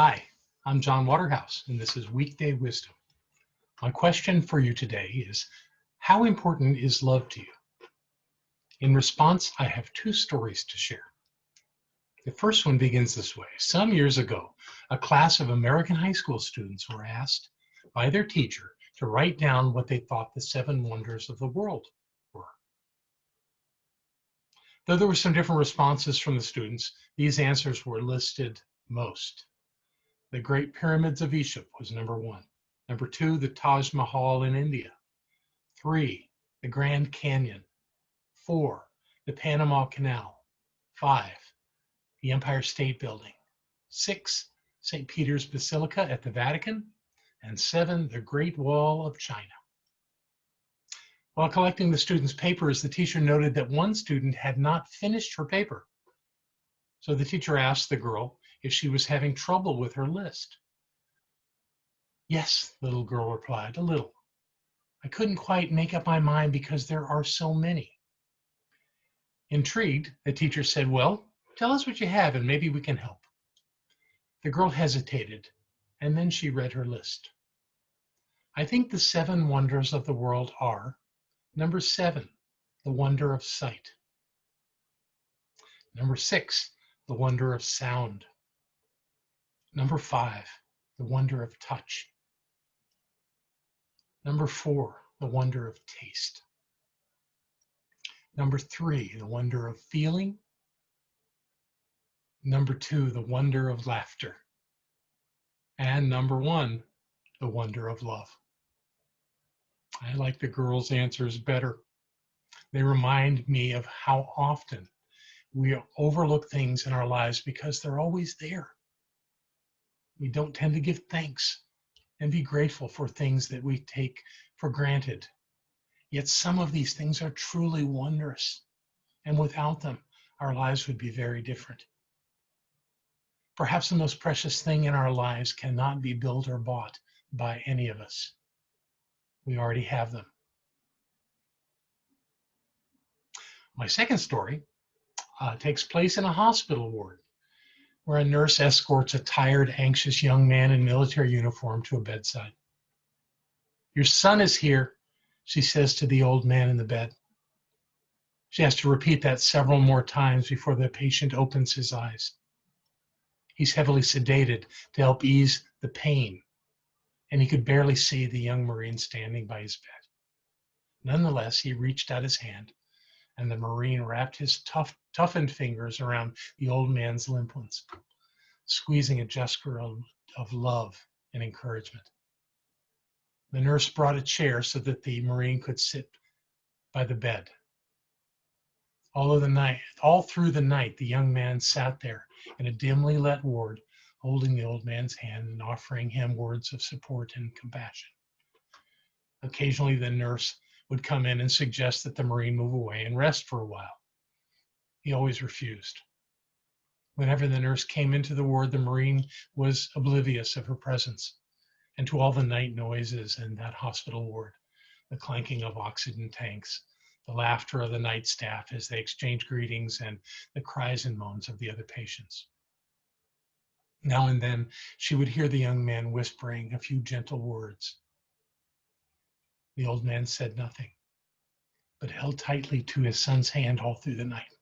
Hi, I'm John Waterhouse, and this is Weekday Wisdom. My question for you today is, how important is love to you? In response, I have two stories to share. The first one begins this way. Some years ago, a class of American high school students were asked by their teacher to write down what they thought the seven wonders of the world were. Though there were some different responses from the students, these answers were listed most. The Great Pyramids of Egypt was number one. Number two, the Taj Mahal in India. 3, the Grand Canyon. 4, the Panama Canal. 5, the Empire State Building. 6, St. Peter's Basilica at the Vatican. And 7, the Great Wall of China. While collecting the students' papers, the teacher noted that one student had not finished her paper. So the teacher asked the girl if she was having trouble with her list. "Yes," the little girl replied, "a little. I couldn't quite make up my mind because there are so many." Intrigued, the teacher said, "Well, tell us what you have and maybe we can help." The girl hesitated, and then she read her list. "I think the seven wonders of the world are: number 7, the wonder of sight. Number 6, the wonder of sound. Number 5, the wonder of touch. Number 4, the wonder of taste. Number 3, the wonder of feeling. Number 2, the wonder of laughter. And number 1, the wonder of love." I like the girls' answers better. They remind me of how often we overlook things in our lives because they're always there. We don't tend to give thanks and be grateful for things that we take for granted. Yet some of these things are truly wondrous, and without them, our lives would be very different. Perhaps the most precious thing in our lives cannot be built or bought by any of us. We already have them. My second story takes place in a hospital ward where a nurse escorts a tired, anxious young man in military uniform to a bedside. "Your son is here," she says to the old man in the bed. She has to repeat that several more times before the patient opens his eyes. He's heavily sedated to help ease the pain, and he could barely see the young Marine standing by his bed. Nonetheless, he reached out his hand, and the Marine wrapped his toughened fingers around the old man's limp ones, squeezing a gesture of love and encouragement. The nurse brought a chair so that the Marine could sit by the bed. All through the night, the young man sat there in a dimly lit ward, holding the old man's hand and offering him words of support and compassion. Occasionally, the nurse would come in and suggest that the Marine move away and rest for a while. He always refused. Whenever the nurse came into the ward, the Marine was oblivious of her presence and to all the night noises in that hospital ward, the clanking of oxygen tanks, the laughter of the night staff as they exchanged greetings, and the cries and moans of the other patients. Now and then, she would hear the young man whispering a few gentle words. The old man said nothing, but held tightly to his son's hand all through the night.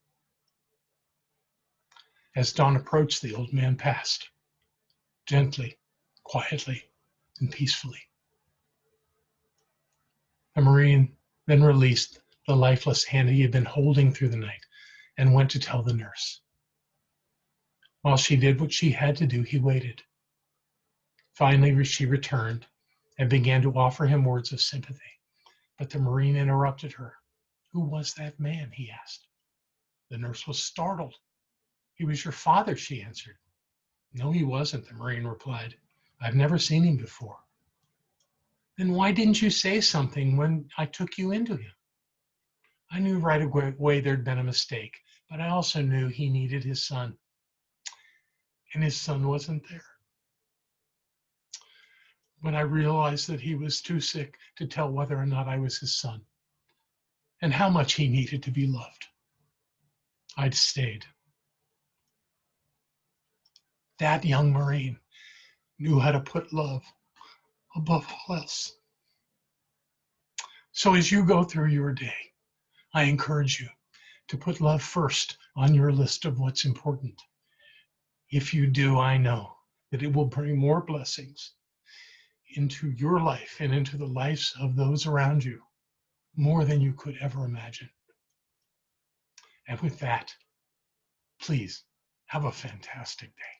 As dawn approached, the old man passed, gently, quietly, and peacefully. The Marine then released the lifeless hand he had been holding through the night and went to tell the nurse. While she did what she had to do, he waited. Finally, she returned and began to offer him words of sympathy, but the Marine interrupted her. "Who was that man?" he asked. The nurse was startled. "He was your father," she answered. "No, he wasn't," the Marine replied. "I've never seen him before." "Then why didn't you say something when I took you into him?" "I knew right away there'd been a mistake, but I also knew he needed his son. And his son wasn't there. When I realized that he was too sick to tell whether or not I was his son and how much he needed to be loved, I'd stayed." That young Marine knew how to put love above all else. So as you go through your day, I encourage you to put love first on your list of what's important. If you do, I know that it will bring more blessings into your life and into the lives of those around you, more than you could ever imagine. And with that, please have a fantastic day.